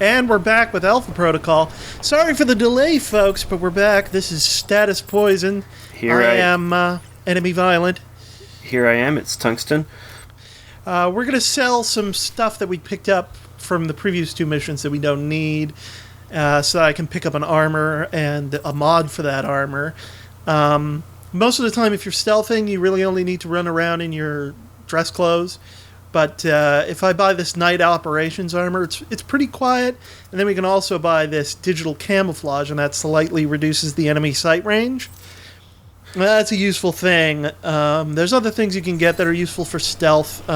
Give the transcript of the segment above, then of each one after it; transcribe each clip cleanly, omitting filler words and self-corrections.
And we're back with Alpha Protocol. Sorry for the delay, folks, but we're back. This is Status Poison. I am Enemy Violent. Here I am, it's Tungsten. We're going to sell some stuff that we picked up from the previous two missions that we don't need, so that I can pick up an armor and a mod for that armor. Most of the time, if you're stealthing, you really only need to run around in your dress clothes. But if I buy this night operations armor, it's pretty quiet. And then we can also buy this digital camouflage, and that slightly reduces the enemy sight range. That's a useful thing. There's other things you can get that are useful for stealth.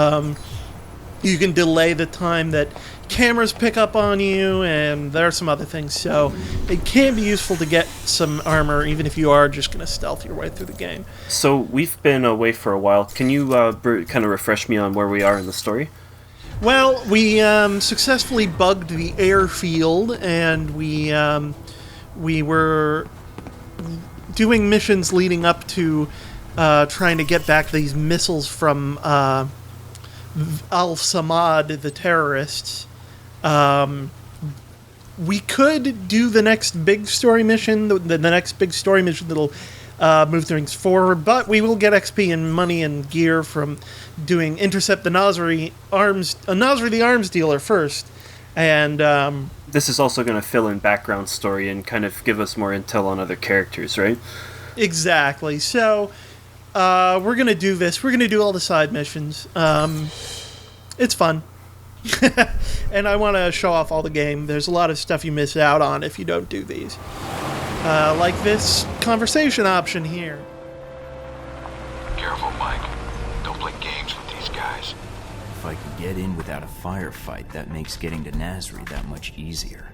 You can delay the time that cameras pick up on you, and there are some other things. So it can be useful to get some armor, even if you are just going to stealth your way through the game. So we've been away for a while. Can you kind of refresh me on where we are in the story? Well, we successfully bugged the airfield, and we were doing missions leading up to trying to get back these missiles from Al-Samad, the terrorists. We could do the next big story mission, the next big story mission that'll move things forward, but we will get XP and money and gear from doing Intercept the Nasri the arms dealer first. And this is also going to fill in background story and kind of give us more intel on other characters, right? Exactly. So we're going to do this. We're going to do all the side missions. It's fun. And I want to show off all the game. There's a lot of stuff you miss out on if you don't do these. Like this conversation option here. Careful, Mike. Don't play games with these guys. If I could get in without a firefight, that makes getting to Nasri that much easier.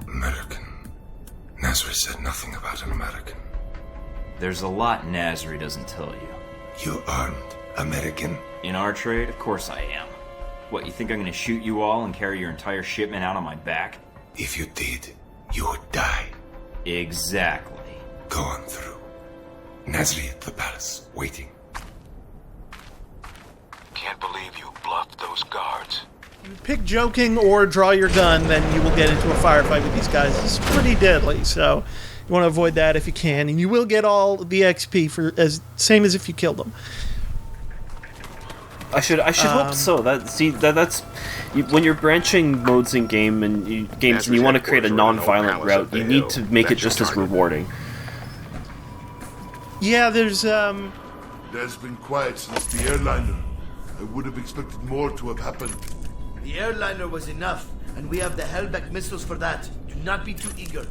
American. Nasri said nothing about an American. There's a lot Nasri doesn't tell you. You aren't American. In our trade, of course I am. What, you think I'm gonna shoot you all and carry your entire shipment out on my back? If you did, you would die. Exactly. Go on through. Nasri at the palace, waiting. Can't believe you bluffed those guards. Pick joking or draw your gun, then you will get into a firefight with these guys. It's pretty deadly, so you want to avoid that if you can, and you will get all the XP for same as if you killed them. I should hope so. That's when you're branching modes in games and you want to create a non-violent route, you need to make it just as rewarding. Yeah, there's There's been quiet since the airliner. I would have expected more to have happened. The airliner was enough, and we have the Hellback missiles for that. Do not be too eager.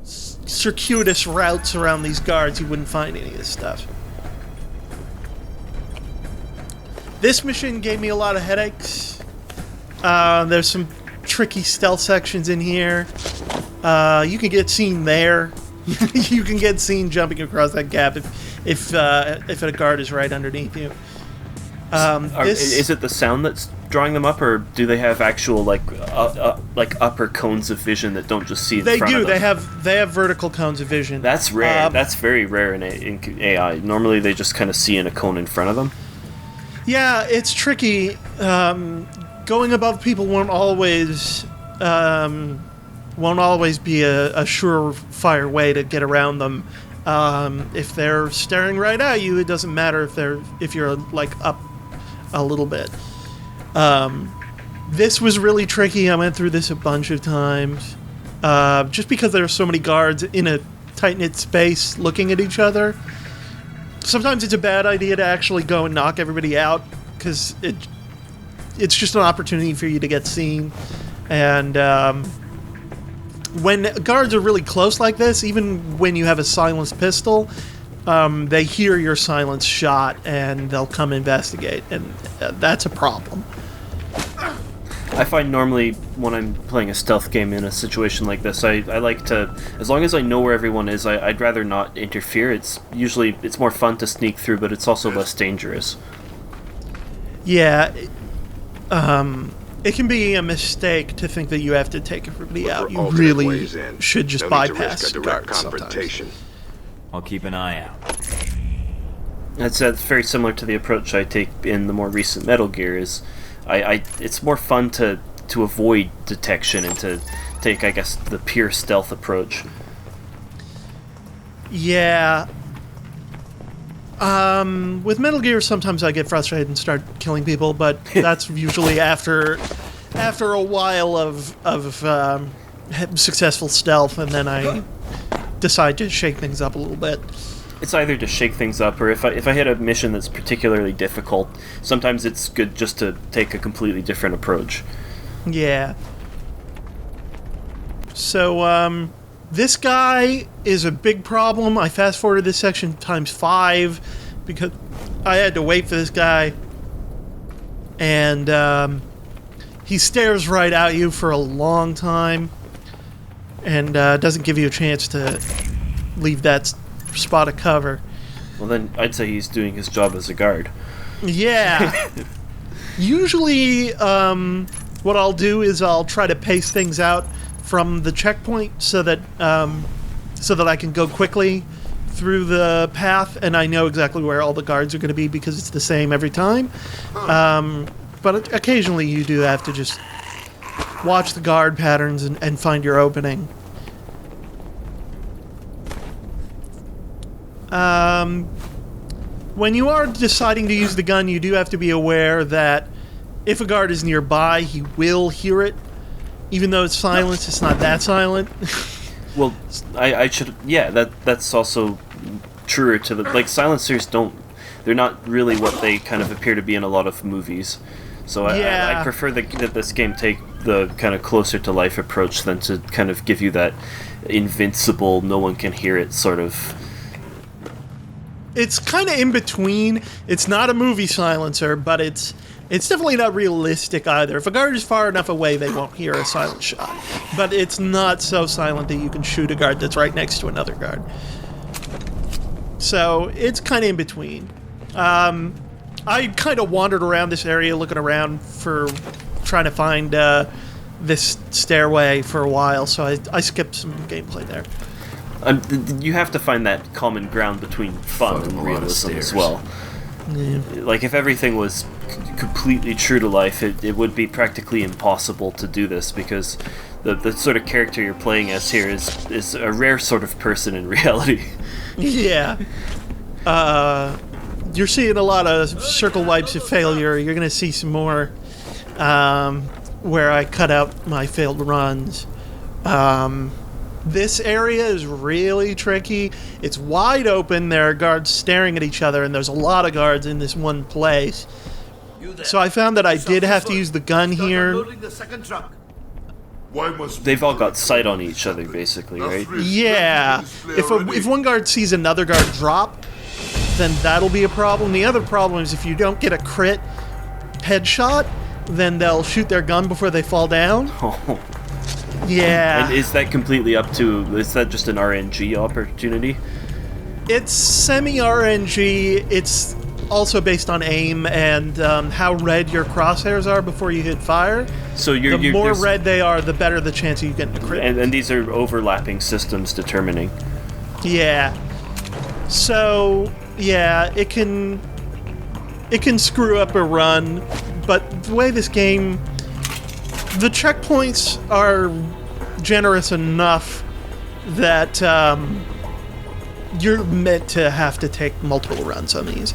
Circuitous routes around these guards, you wouldn't find any of this stuff. This mission gave me a lot of headaches. There's some tricky stealth sections in here. You can get seen there. You can get seen jumping across that gap if a guard is right underneath you. Is it the sound that's drawing them up, or do they have actual like upper cones of vision that don't just see? They front do. Of them? They have vertical cones of vision. That's rare. That's very rare in AI. Normally, they just kind of see in a cone in front of them. Yeah, it's tricky. Going above people won't always be a surefire way to get around them. If they're staring right at you, it doesn't matter if you're like up a little bit. This was really tricky. I went through this a bunch of times, just because there are so many guards in a tight-knit space looking at each other. Sometimes it's a bad idea to actually go and knock everybody out, because it's just an opportunity for you to get seen. And when guards are really close like this, even when you have a silenced pistol, they hear your silenced shot and they'll come investigate, and that's a problem. I find normally when I'm playing a stealth game in a situation like this, I like to, as long as I know where everyone is, I'd rather not interfere. It's more fun to sneak through, but it's also less dangerous. Yeah, it can be a mistake to think that you have to take everybody out. You really should just bypass guards sometimes. I'll keep an eye out. That's very similar to the approach I take in the more recent Metal Gear. It's more fun to to avoid detection and to take, I guess, the pure stealth approach. Yeah. With Metal Gear, sometimes I get frustrated and start killing people, but that's usually after a while of successful stealth, and then I decide to shake things up a little bit. It's either to shake things up, or if I hit a mission that's particularly difficult, sometimes it's good just to take a completely different approach. Yeah. So, this guy is a big problem. I fast-forwarded this section times 5 because I had to wait for this guy. And, he stares right at you for a long time and doesn't give you a chance to leave that spot of cover. Well, then I'd say he's doing his job as a guard. Yeah. Usually, what I'll do is I'll try to pace things out from the checkpoint so that I can go quickly through the path, and I know exactly where all the guards are going to be because it's the same every time. But occasionally you do have to just watch the guard patterns and find your opening. When you are deciding to use the gun, you do have to be aware that if a guard is nearby, he will hear it. Even though it's silent, it's not that silent. Well, I should... Yeah, that's also truer to the... Like, silencers they're not really what they kind of appear to be in a lot of movies. So I prefer that this game take the kind of closer to life approach than to kind of give you that invincible, no one can hear it sort of... It's kind of in between. It's not a movie silencer, but it's definitely not realistic either. If a guard is far enough away, they won't hear a silent shot. But it's not so silent that you can shoot a guard that's right next to another guard. So it's kind of in between. I kind of wandered around this area looking around for trying to find this stairway for a while, so I skipped some gameplay there. You have to find that common ground between fun and realism as well. Yeah. Like, if everything was completely true to life, it would be practically impossible to do this, because the sort of character you're playing as here is a rare sort of person in reality. Yeah. You're seeing a lot of circle wipes of failure. You're going to see some more where I cut out my failed runs. This area is really tricky. It's wide open. There are guards staring at each other, and there's a lot of guards in this one place. So I found that I did have to use the gun here. Why must They've all got sight on each other, basically, right? Yeah. If one guard sees another guard drop, then that'll be a problem. The other problem is if you don't get a crit headshot, then they'll shoot their gun before they fall down. Oh. Yeah. And is that completely up to... Is that just an RNG opportunity? It's semi-RNG. It's also based on aim and how red your crosshairs are before you hit fire. So the more red they are, the better the chance of you getting a crit. And these are overlapping systems determining. Yeah. So, yeah, it can screw up a run, but the way this game... The checkpoints are generous enough that you're meant to have to take multiple runs on these.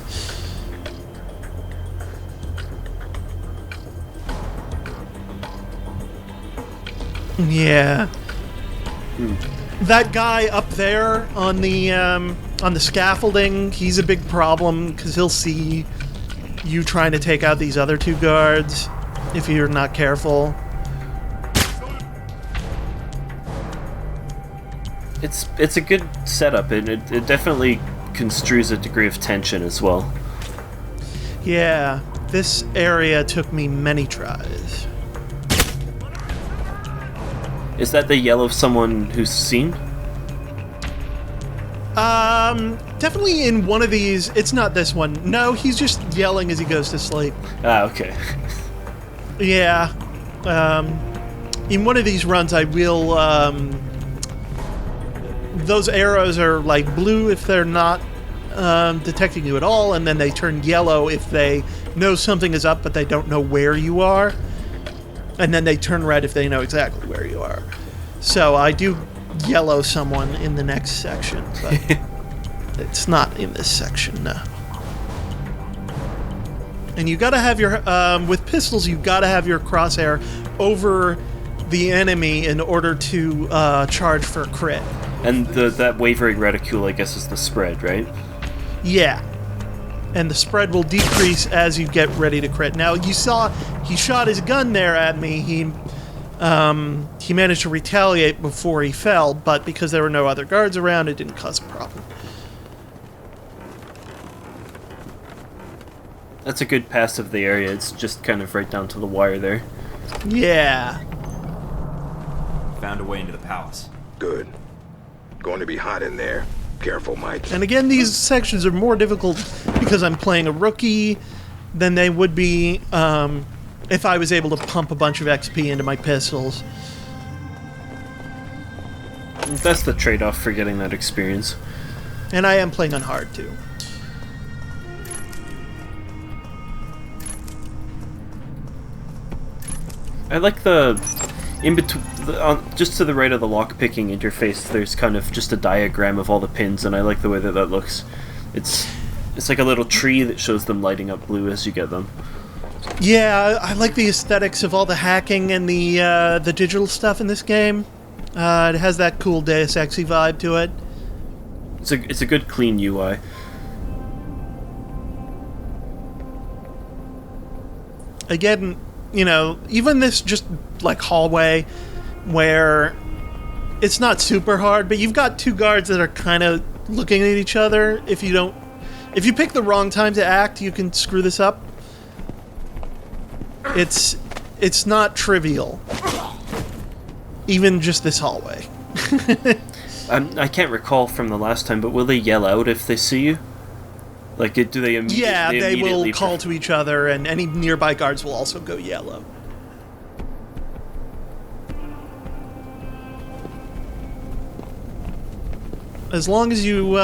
Yeah. That guy up there on the scaffolding, he's a big problem because he'll see you trying to take out these other two guards if you're not careful. It's a good setup, and it definitely construes a degree of tension as well. Yeah, this area took me many tries. Is that the yell of someone who's seen? Definitely in one of these. It's not this one. No, he's just yelling as he goes to sleep. Ah, okay. Yeah. In one of these runs, I will, those arrows are like blue if they're not detecting you at all, and then they turn yellow if they know something is up but they don't know where you are. and then they turn red if they know exactly where you are. So I do yellow someone in the next section, but it's not in this section, no. And you gotta have your, with pistols, you gotta have your crosshair over the enemy in order to charge for a crit. And that wavering reticule, I guess, is the spread, right? Yeah. And the spread will decrease as you get ready to crit. Now, you saw he shot his gun there at me. He managed to retaliate before he fell, but because there were no other guards around, it didn't cause a problem. That's a good pass of the area. It's just kind of right down to the wire there. Yeah. Found a way into the palace. Good. Going to be hot in there. Careful, Mike. And again, these sections are more difficult because I'm playing a rookie than they would be if I was able to pump a bunch of XP into my pistols. That's the trade-off for getting that experience. And I am playing on hard, too. I like the in between, just to the right of the lockpicking interface. There's kind of just a diagram of all the pins, and I like the way that looks. It's like a little tree that shows them lighting up blue as you get them. Yeah, I like the aesthetics of all the hacking and the digital stuff in this game. It has that cool Deus Exy vibe to it. It's a good clean UI. Again, you know, even this just like hallway where it's not super hard, but you've got two guards that are kind of looking at each other. If you pick the wrong time to act, you can screw this up. It's not trivial. Even just this hallway. I can't recall from the last time, but will they yell out if they see you? Like, do they immediately? Yeah, they will immediately call to each other, and any nearby guards will also go yellow. As long as you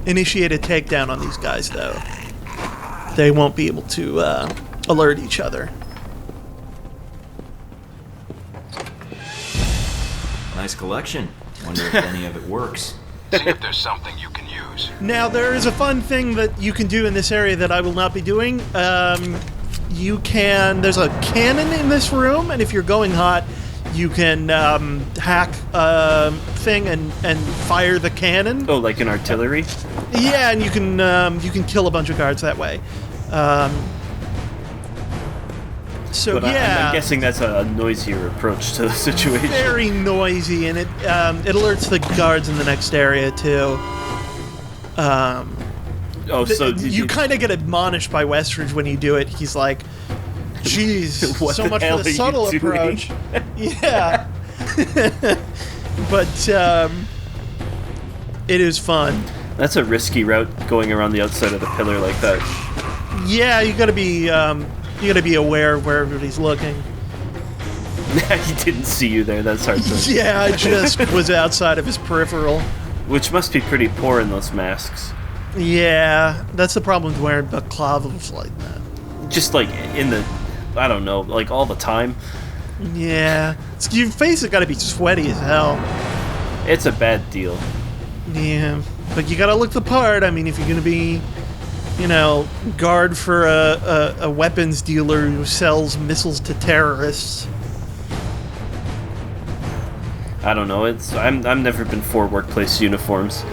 initiate a takedown on these guys, though, they won't be able to alert each other. Nice collection. Wonder if any of it works. See if there's something you can use. Now, there is a fun thing that you can do in this area that I will not be doing. There's a cannon in this room, and if you're going hot, you can hack a thing and fire the cannon. Oh, like an artillery? Yeah, and you can kill a bunch of guards that way. But yeah, I'm guessing that's a noisier approach to the situation. very noisy, and it alerts the guards in the next area too. So you kind of get admonished by Westridge when you do it. He's like, "Geez, What so the much hell for the are you subtle doing?" approach." Yeah, but it is fun. That's a risky route, going around the outside of the pillar like that. Yeah, you gotta be aware of where everybody's looking. He didn't see you there. That's hard to. Yeah, I just was outside of his peripheral. Which must be pretty poor in those masks. Yeah, that's the problem with wearing baklava's like that. Just like in the, I don't know, like all the time. Yeah, your face has got to be sweaty as hell. It's a bad deal. Yeah, but you gotta look the part. I mean, if you're gonna be, guard for a weapons dealer who sells missiles to terrorists. I don't know. I've never been for workplace uniforms.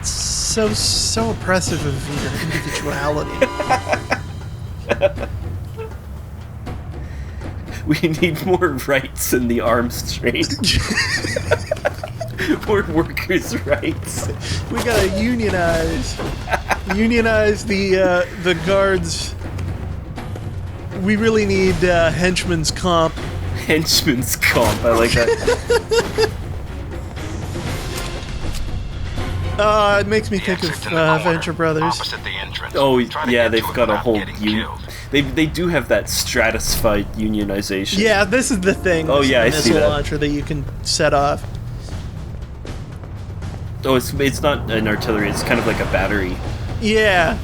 It's so oppressive of your individuality. We need more rights in the arms trade. More workers' rights. We gotta unionize the guards. We really need henchman's comp. Henchman's comp. I like that. It makes me think of Venture Brothers. Opposite the entrance. Oh Try to yeah, get they've to it got a without whole getting killed. They do have that stratified unionization. Yeah, this is the thing. Oh, This yeah, I missile see that. launcher that you can set off. Oh, it's not an artillery. It's kind of like a battery. Yeah.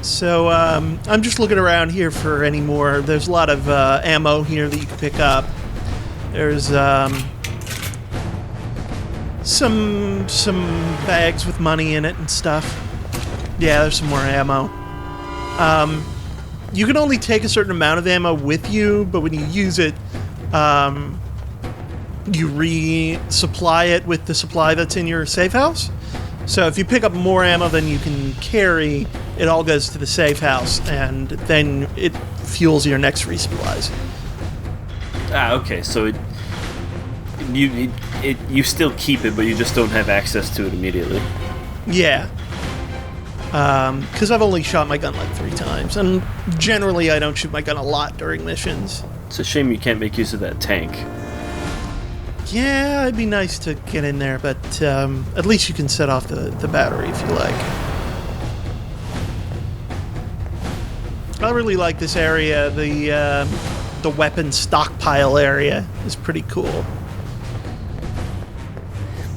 So I'm just looking around here for any more. There's a lot of ammo here that you can pick up. There's some bags with money in it and stuff. Yeah, there's some more ammo. You can only take a certain amount of ammo with you, but when you use it, you resupply it with the supply that's in your safe house. So if you pick up more ammo than you can carry, it all goes to the safe house, and then it fuels your next resupplies. Okay, so you still keep it, but you just don't have access to it immediately. Yeah. Because I've only shot my gun like 3 times, and generally I don't shoot my gun a lot during missions. It's a shame you can't make use of that tank. Yeah, it'd be nice to get in there, but at least you can set off the battery if you like. I really like this area. The weapon stockpile area is pretty cool.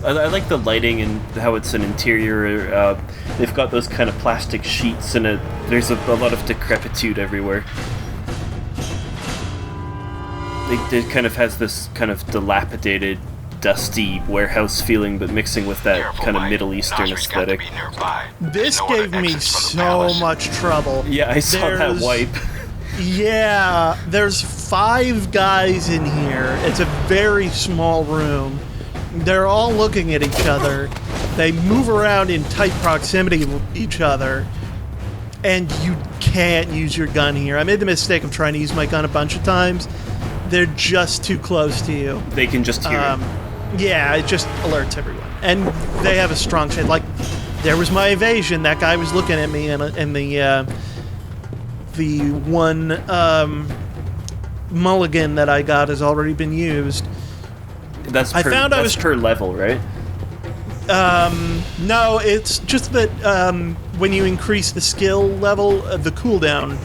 I like the lighting and how it's an interior. They've got those kind of plastic sheets, and there's a lot of decrepitude everywhere. It kind of has this kind of dilapidated, dusty warehouse feeling, but mixing with that Careful, kind of Mike. Middle Eastern Nasri's got to aesthetic. be nearby. This There's no other gave me exits from the so palace. much trouble. Yeah, I saw that There's- wipe. Yeah, there's 5 guys in here. It's a very small room. They're all looking at each other. They move around in tight proximity with each other, and you can't use your gun here. I made the mistake of trying to use my gun a bunch of times. They're just too close to you. They can just hear it. Yeah, it just alerts everyone. And they have a strong shade. Like, there was my evasion. That guy was looking at me, and the one mulligan that I got has already been used. That's I per, found I that's was- per level, right? No, it's just that when you increase the skill level, the cooldown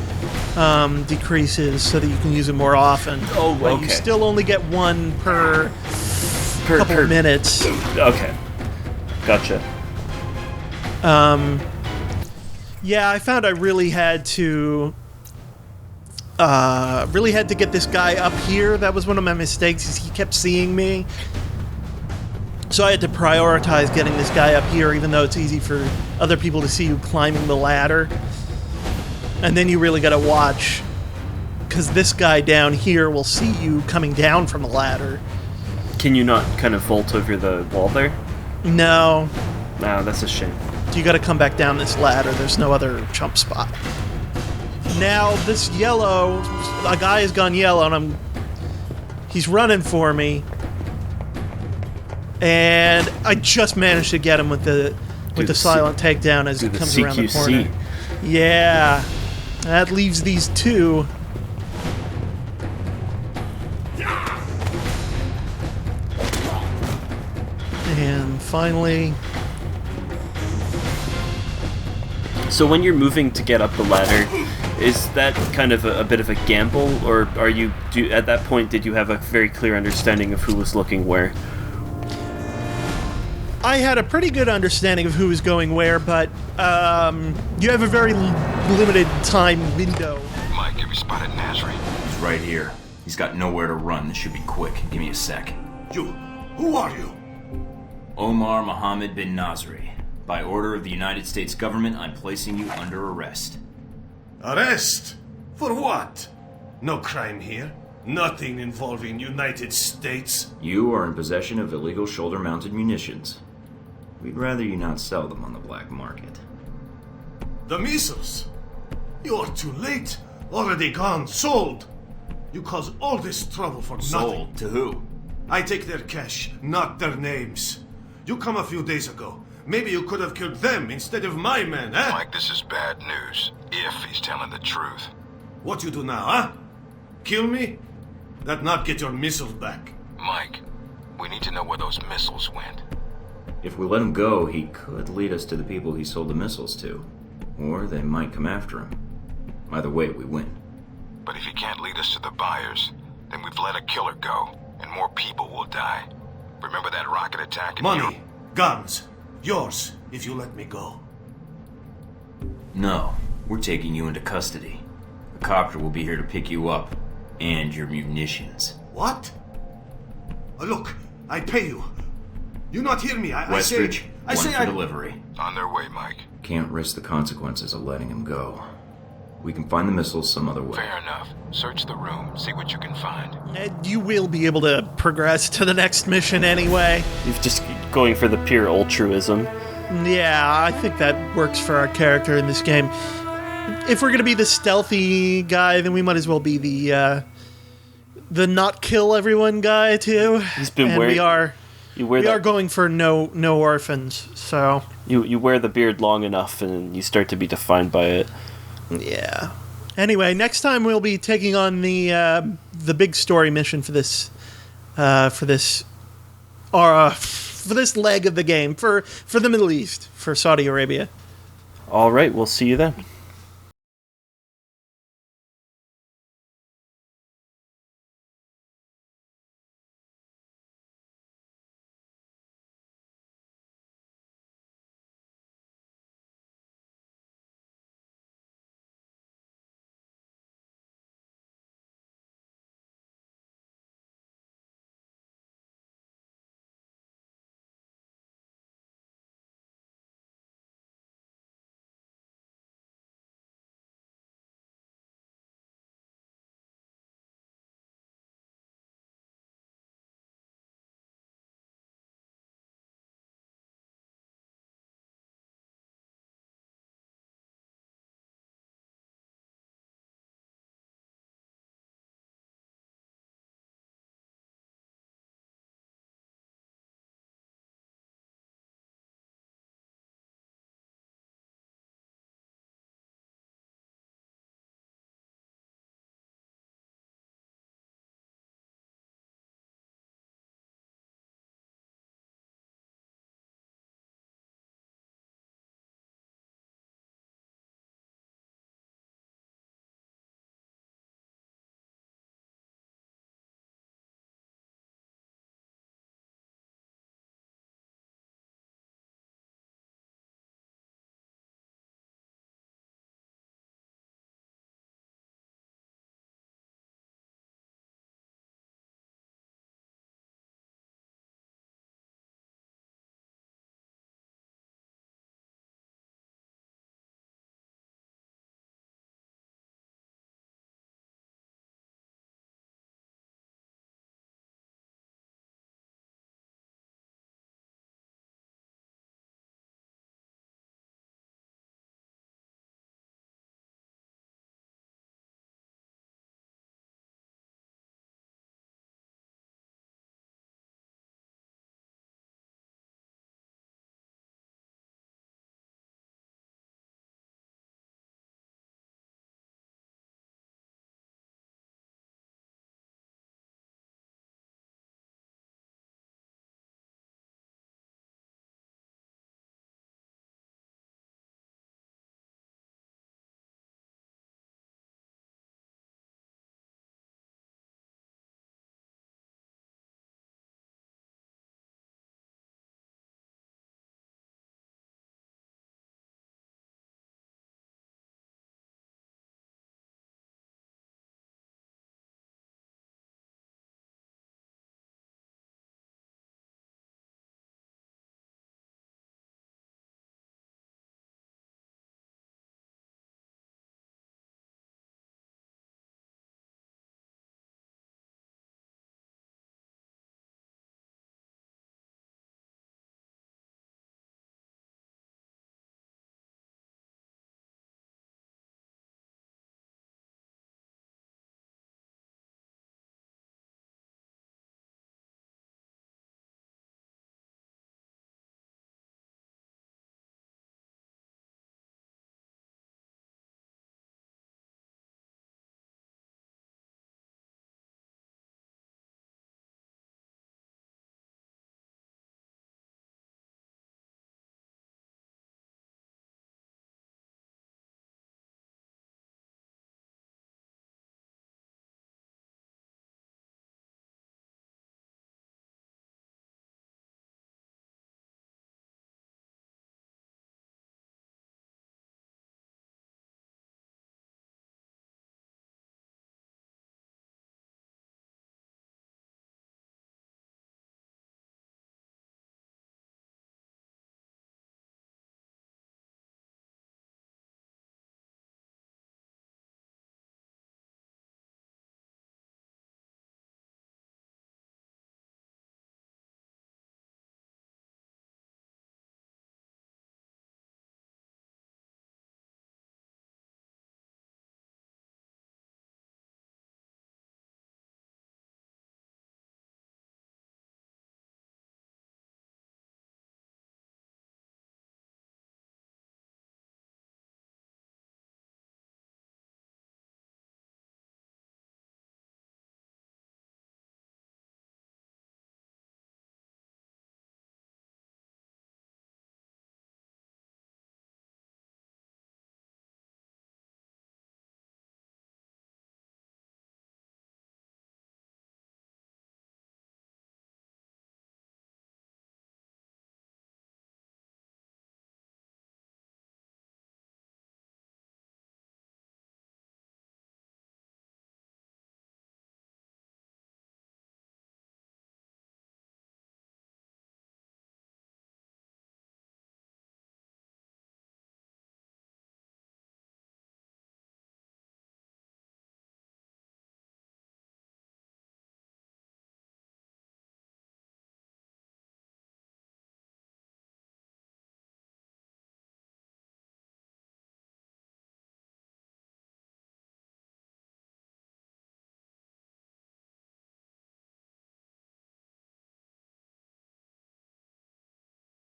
decreases so that you can use it more often. Oh, but okay. you still only get 1 per couple per minutes. Okay, gotcha. Yeah, I found I really had to get this guy up here. That was one of my mistakes, is he kept seeing me. So I had to prioritize getting this guy up here, even though it's easy for other people to see you climbing the ladder. And then you really gotta watch, because this guy down here will see you coming down from a ladder. Can you not kind of vault over the wall there? No, No, that's a shame. you gotta come back down this ladder. There's no other jump spot. Now, this yellow, a guy has gone yellow, and he's running for me. And I just managed to get him with the the silent takedown as do he the comes around the CQC. corner. Yeah, that leaves these 2. And finally, So when you're moving to get up the ladder, is that kind of a bit of a gamble, or at that point did you have a very clear understanding of who was looking where? I had a pretty good understanding of who was going where, but you have a very limited time window. Mike, have you spotted Nasri? He's right here. He's got nowhere to run. This should be quick. Give me a sec. You, who are you? Omar Mohammed bin Nasri. By order of the United States government, I'm placing you under arrest. Arrest? For what? No crime here. Nothing involving United States. You are in possession of illegal shoulder-mounted munitions. We'd rather you not sell them on the black market. The missiles. You're too late. Already gone. Sold. You cause all this trouble for nothing. Sold to who? I take their cash, not their names. You come a few days ago. Maybe you could have killed them instead of my men, eh? Mike, this is bad news. If he's telling the truth. What you do now, huh? Kill me? That not get your missiles back. Mike, we need to know where those missiles went. If we let him go, he could lead us to the people he sold the missiles to. Or they might come after him. Either way, we win. But if he can't lead us to the buyers, then we've let a killer go, and more people will die. Remember that rocket attack in Money, guns, yours, if you let me go. No. We're taking you into custody. A copter will be here to pick you up. And your munitions. What? Look, I pay you. You not hear me? Westridge, I say for delivery. On their way, Mike. Can't risk the consequences of letting him go. We can find the missiles some other way. Fair enough. Search the room, see what you can find. You will be able to progress to the next mission anyway. You're just going for the pure altruism. Yeah, I think that works for our character in this game. If we're going to be the stealthy guy, then we might as well be the not kill everyone guy too. He's been and wearing. we are going for no orphans. So you wear the beard long enough, and you start to be defined by it. yeah. Anyway, next time we'll be taking on the big story mission for this leg of the game for the Middle East, for Saudi Arabia. All right, we'll see you then.